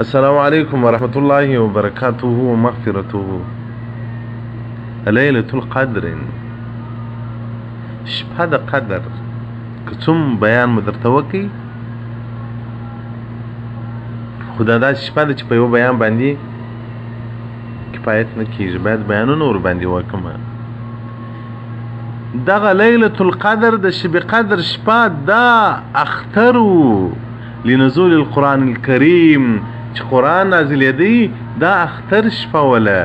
السلام علیکم ورحمت الله وبرکاته ومغفرته. لیلة القدر، شپه د قدر که څوم بیان مو درته وکړي، خو دا داسې شپه ده چې په یو بیان باندې کفایت نه کېږي، باید بیانونه ورباندې وکړم. دغه لیلة القدر د شب قدر شپه دا اختر و لنزول القرآن الکریم، چې قرآن نازلېدی دا اختر شپه وله،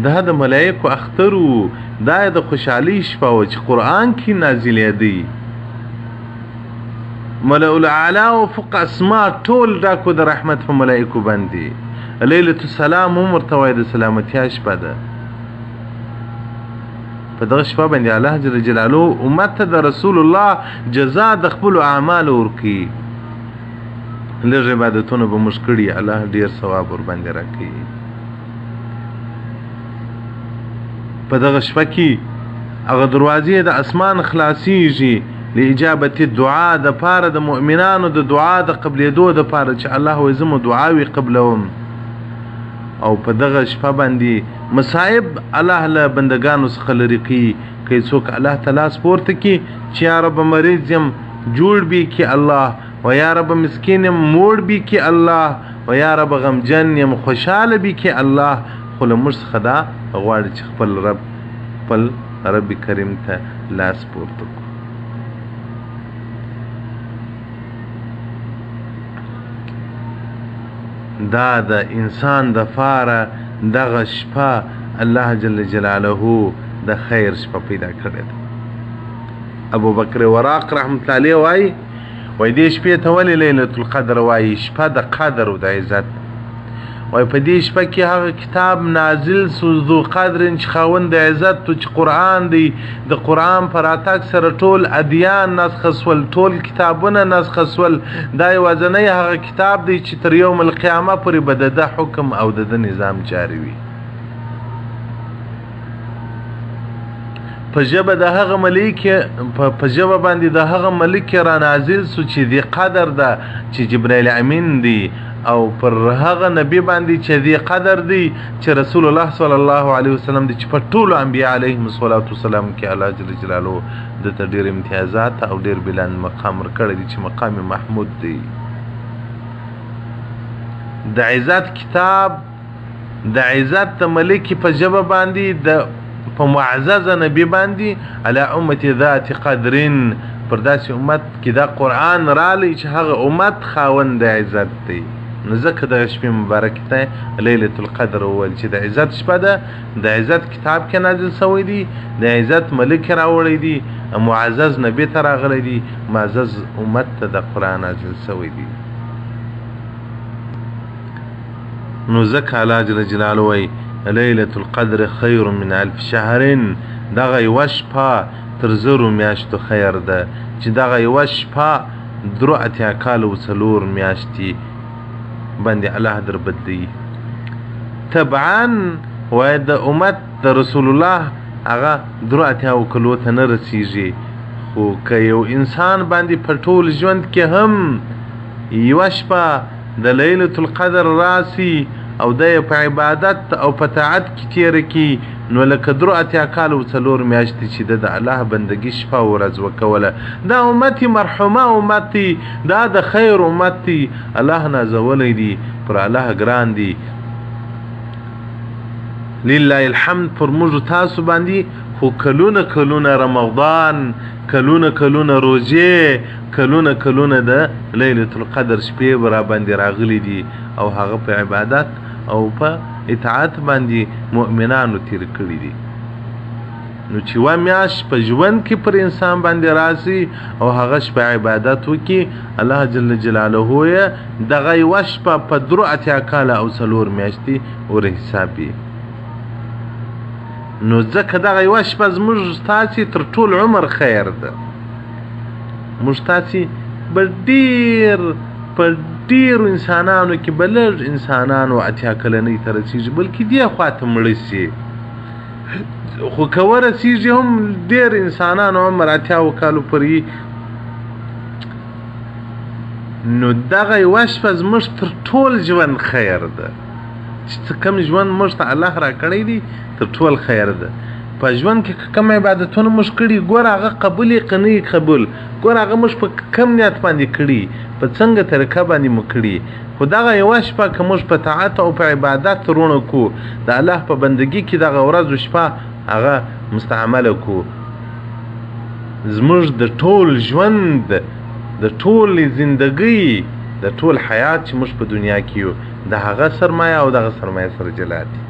دا د ملایکو اختر و، دا د خوشحالۍ شپه و چې قرآن کې نازلېدی. ملأ الاعلی او فوق اسما ټول ډاکو د رحمت په ملایکو باندې. لیلة السلام هم ورته وایي د سلامتیا شپه ده. په دغه شپه باندې الله جل جلاله امت ته د رسول الله جزا د خپلو اعمالو ورکوي. لږ عبادتونه به موږ کړي، الله ډېر ثواب ورباندې راکوي. په دغه شپه کې هغه دروازې د اسمان خلاصیږي لاجابت الدعا، د پاره د مؤمنانو د دعا د قبلېدو د پاره، چې الله وایي زه مو دعاوې قبلوم. او په دغه شپه باندې مصائب الله له بندگانو څخه لرې کوي. که څوک الله ته لاس پورته کړي چې یا رب مریض یم جوړ بي کې الله، و یا رب مسکین یم موړ بي کې الله، و یا رب غمجن یم خوشحاله بي کې الله. خو له موږ څخه دا غواړي چې خپل رب کریم ته لاس پورته کړو. دا د انسان د پاره دغه شپه الله جل جلاله د خیر شپه پیدا کړې ده. ابو بکر وراق رحمت الله علیه وایي دې شپې ته ولې لیلة القدر وایي؟ شپه د قدر او د عزت. وایي په دې شپه کې هغه کتاب نازل سو ذو قدر چې خاوند د عزت و، چې قرآن دی. د قرآن په راتګ سره ټول ادیان نسخه سول، ټول کتابونه نسخه سول. دا یوازینی هغه کتاب دی چې تر یوم القیامه پورې به د ده حکم او د ده نظام جاري وي. په ژبه د هغه ملک په ژبه باندې د هغه ملک را نازل سو چې دی قدر ده، چې جبرائیل امین دی، او پر هغه نبی باندې چې دی قدر دی، چې رسول الله صلی الله علیه وسلم دی، چې په ټولو انبیاء علیهم الصلاة والسلام کې الله جل جلاله دته ډېر امتیازات او ډېر بلند مقام ورکړی دی، چې مقام محمود دی. د عزت کتاب، د عزت د ملک په ژبه باندې، د په معزز نبی باندې، علی امت ذات قدرین، پر داسې امت کې دا قرآن رالی چې هغه امت خاوند د عزت دی. نو ځکه دغه شپې مبارکې ته لیلة القدر وویل چې د عزت شپه ده. د عزت کتاب کې نازل شوی دی، د عزت ملک راوړی دی، معزز نبی ته راغلی دی، معزز امت ته د قرآن نازل شوی دی. نو ځکه الله جل جلاله وایي لیلة القدر خیر من الف شهر، دغه یوه شپه تر زرو میاشتو خیر ده، چې دغه یوه شپه 83 کاله و 4 میاشتې باندې الله در بدلی. طبعا وای د امت د رسول الله هغه 83 کلو ته نه رسیږي، خو که یو انسان باندې په ټول ژوند کې هم یوه شپه د لیلة القدر راسي او د په عبادت او په طاعت کې تیره کړي، نو لکه 83 کاله و 4 میاشتې چې د الله بندګي شپه او ورځ وکوله. دا امتي مرحومه امتي، دا د خیر امتي، الله نازولی دی، پر الله ګران دی. لله الحمد پر موږ تاسو باندې خو کلونه رمضان، کلونه روزې، کلونه د لیلة القدر شپې برا باندې راغلي دي، او هغه په عبادت او په اطاعت باندې مؤمنانو تیر کړی دي. نو چې یوه میاشت په ژوند کې پر انسان باندې راسي او هغه شپه عبادت وکړي، الله جل جلاله یې دغه یوه شپه په 83 کاله او 4 میاشتې ور حسابي. نو ځکه دغه یوه شپه زموږ ستاسې تر ټول عمر خیر ده. موږ ستاسې به په ډېرو انسانانو کې به لږ انسانانو 80 کلنۍ ته رسېږي، بلکې دې خوا ته مړه شي. خو که ورسېږي هم ډېر انسانانو عمر 80 کالو پورې نو دغه یوه شپه زموږ تر ټول ژوند خیر ده چې څه کوم ژوند موږ ته الله را کړی دی تر ټول خیر ده په ژوند کې کوم عبادتونه موږ کړي ګوره هغه قبول یې که نه یې قبول ګوره هغه موږ په کم نیت باندې کړي په څنګه طریقه باندې مو کړي خو دغه یوه شپه که موږ په طاعت او په عبادت روڼه کړو د الله په بندګي کې دغه ورځ و شپه هغه مستعمله کړو زموږ د ټول ژوند د ټول زندګۍ د ټول حیات چې موږ په دنیا کې یو د هغه سرمایه او دغه سرمایه سره جلا دي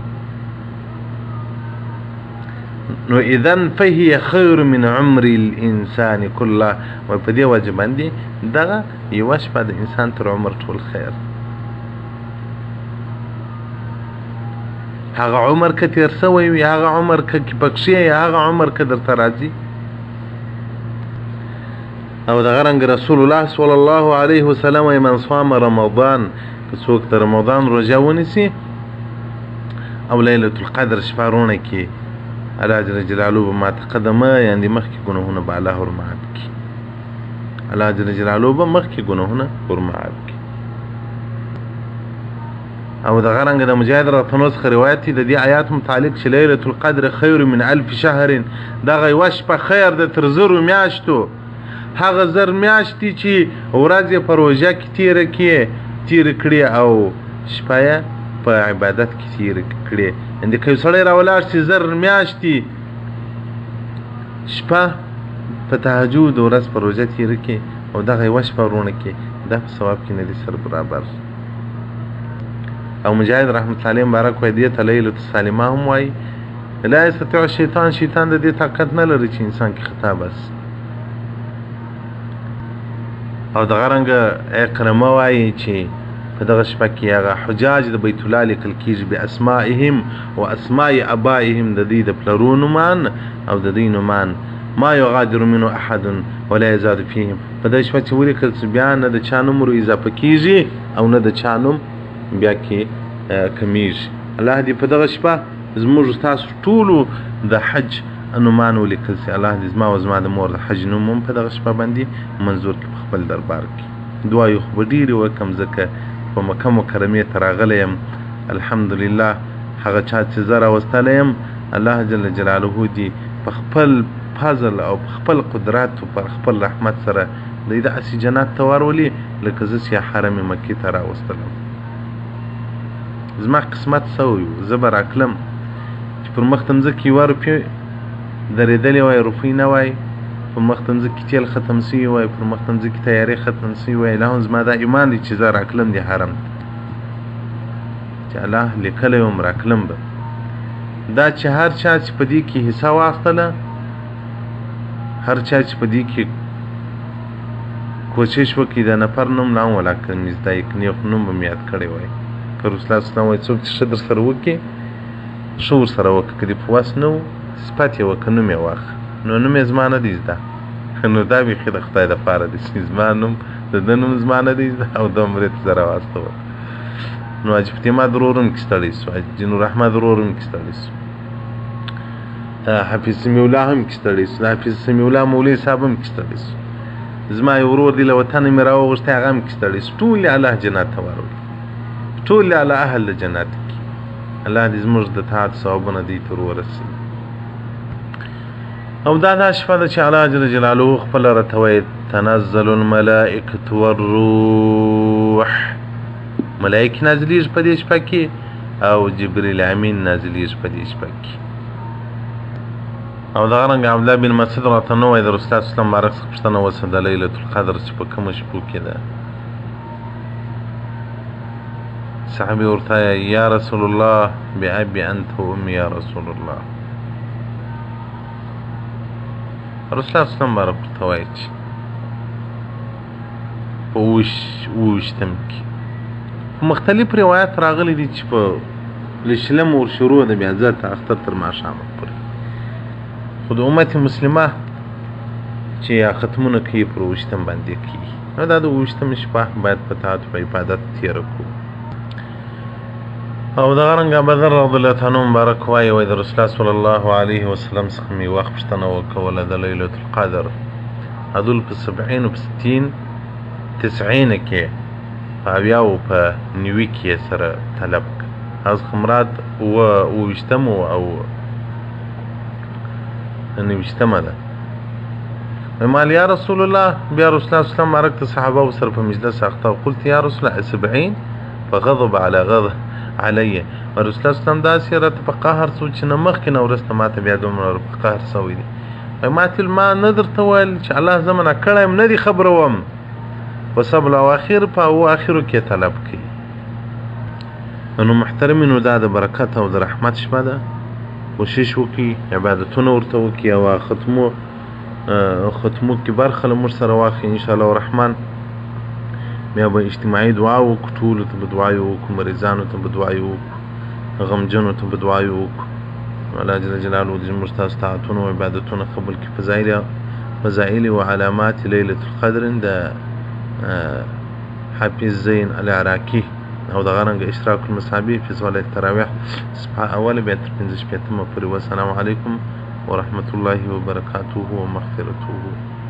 نو اذن فهي خیر من عمر الانسان كله و په دې وجه باندې دغه یوه شپه د انسان تر عمر ټول خیر هغه عمر که تیر سوی وي هغه عمر که پکښې هغه عمر که درته راځي او دغه رنګ رسول الله صلی الله علیه وسلم من صام رمضان که څوک د رمضان روژه ونیسي او لیلة القدر شپه رونه کړي الله جل جلاله به ما تقدمه یعنې مخکې ګناهونه به الله ورمعاف کړي الله جل جلاله به مخکې ګناهونه ورمعاف کړي او دغه رنګه د مجاهد راتنو څخه روایت دی د دې آیات متعلق چې لیلة القدر خیر من الف شهر دغه یوه شپه خیر ده تر زرو میاشتو هغه زر میاشتې چې ورځ یې په روژه کې تېره کړې او شپه یې په عبادت کې تېره کړې یعنې که یو سړی راولاړ شي زر میاشتې شپه په تهجد ورځ په روژه تېره کړي او دغه یوه شپه رونه کړي دا په ثواب کې نه دي سر برابر او مجاهد رحمت الله علیه مبارک وایي دې ته لیلة السالمه هم وایي لا یستطیع شیطان د دې طاقت نه لري چې انسان کې خطا بس او دغه رنګه اکرمه وایي چې په دغه شپه کې هغه حجاج د بیت الله لیکل کېږي باسمائهم و اسماء ابائهم د دوی د پلرو نومان او د دوی نومان ما یغادر منه احد ولا یزاد فیهم په دغه شپه چې ولیکل چې بیا نه د چا نوم ور اضافه کېږي او نه د چا نوم بیا کې کمیږي الله دې په دغه شپه زموږ ستاسو ټولو د حج نومان ولیکل سي الله دې زما او زما د مور د حج نوم هم په دغه شپه باندې منظور کړي په خپل دربار کې دعا یې خو به ډېرې وکړم ځکه په مکه مکرمې ته راغلی یم الحمدلله هغه چا چې زه راوستلی یم الله جل جلاله دې په خپل فضل او په خپل قدرت او په خپل رحمت سره دوی داسې جنت ته واړولي لکه زه چې حرم مکې ته راوستلم زما قسمت سوی زه به راتلم چې پر مخ ته مځکې یوه روپۍ درېدلې وای روپۍ نه وای پر مخ ته مځکې تیل ختم سوي وای پر مخ ته مځکې تیارې ختم سوي وای لا هم زما دا ایمان دی چې زه راتلم دې حرم ته چې الله لیکلی وم راتلم به دا چې هر چا چې په دې کې حصه واخیستله هر چا چې په دې کې کوشش وکړي د نفر نوم لا هم ولاکه مې زده یې کنې خو نوم به مې یاد کړی وای که رسول الله صلی الله علیه وسلم وایي څوک چې ښه در سره وکړي ښه ورسره وکړه که دې په وس نه و صفت یې وکړه نوم یې واخله نو نوم یې زما نه دی زده نو دا بیخي د خدای دپاره دی چې زما نوم د ده نوم زما نه دی زده او دومرې ته زه راواستوم نو حاجي فاطمه ورور هم کې ستړی سو حاجي نور احمد ورور هم کې ستړی سو حافظ سمیع الله هم کې ستړی سو حافظ سمیع الله مولوي صاحب هم کې ستړی سو زما یو ورور دی له وطنه مې راوغوښتی هغه هم کې ستړی سو ټول یې الله جنت ته واړولي ټول یې الله اهل د جنت کړي الله دې زموږ د طاعت ثوابونه دوی ته ورسوي او دا شپه ده چې الله جل جلاله خپله راته وایي تنزل الملائکة والروح ملائکې نازلېږي په دې شپه کې او جبریل امین نازلېږي په دې شپه کې او دغه رنګه عبدالله بن مسعود راته نه وایي د رسول الله صلی الله علیه وسلم بارک څخه پوښتنه وسوه د لیلة القدر چې په کومه شپو کې ده صحابي ورته یا رسول الله بأبي انت و امي یا رسول الله رسول الله صلی الله علیه وسلم بارک ورته وایي چې په اوویشتم کې مختلف روایات راغلي دي چې په لشلم ور شروع ده بیا زه ته اختر تر ماښامه پورې خو د امت مسلمه چې ختمونه کوي پر اوویشتم باندې کوي نو دا د اوویشتم شپه باید په طاعت په عبادت تېره کړو او دغه رنګه ابوذر رضی الله عنه مبارک وایي د رسول الله صلی الله علیه وسلم څخه مې یوه پوښتنه وکوله د لیلة القدر عدل په 70 و په 60 90 کې په 70 او په 90 کې سره طلب از خمرات و وشتم او 90 ده مال يا رسول الله بيا رسول الله صلى الله عليه وسلم عرقت الصحابة وصر في مجلس أخطأ وقلت يا رسول الله 70 فغضب على غضب علي ورسول الله صلى الله عليه وسلم دا سيرت په قهر سو چې نمخ کې نو ورسته ماته بیا دومره په قهر سوې دي ما تل ما نظر ته ویل چې الله زمانه کړم نه دي خبره وم وسبل او اخر په او اخرو کې طلب کوي نو محترمینو دا د برکت او د رحمت شپه ده کوشش وکي عبادتونه ورته وکي او ختمو کې برخه له موږ سره واخلي ان شاء الله الرحمن بیا به اجتماعي دعا وکړو ټولو ته به دعا وکړو مریضانو ته به دعا وکړو غمجنو ته به دعا وکړو الله جل جلاله دې موږ ته طاعتونه او عبادتونه قبول کړي فضائل و علامات ليلة القدر د حافظ زين العراقي او د غرنګ اشراق المصابيح في صلاة التراويح صبح اول بیا تر 15 پورې والسلام علیکم ورحمة الله وبركاته ومغفرته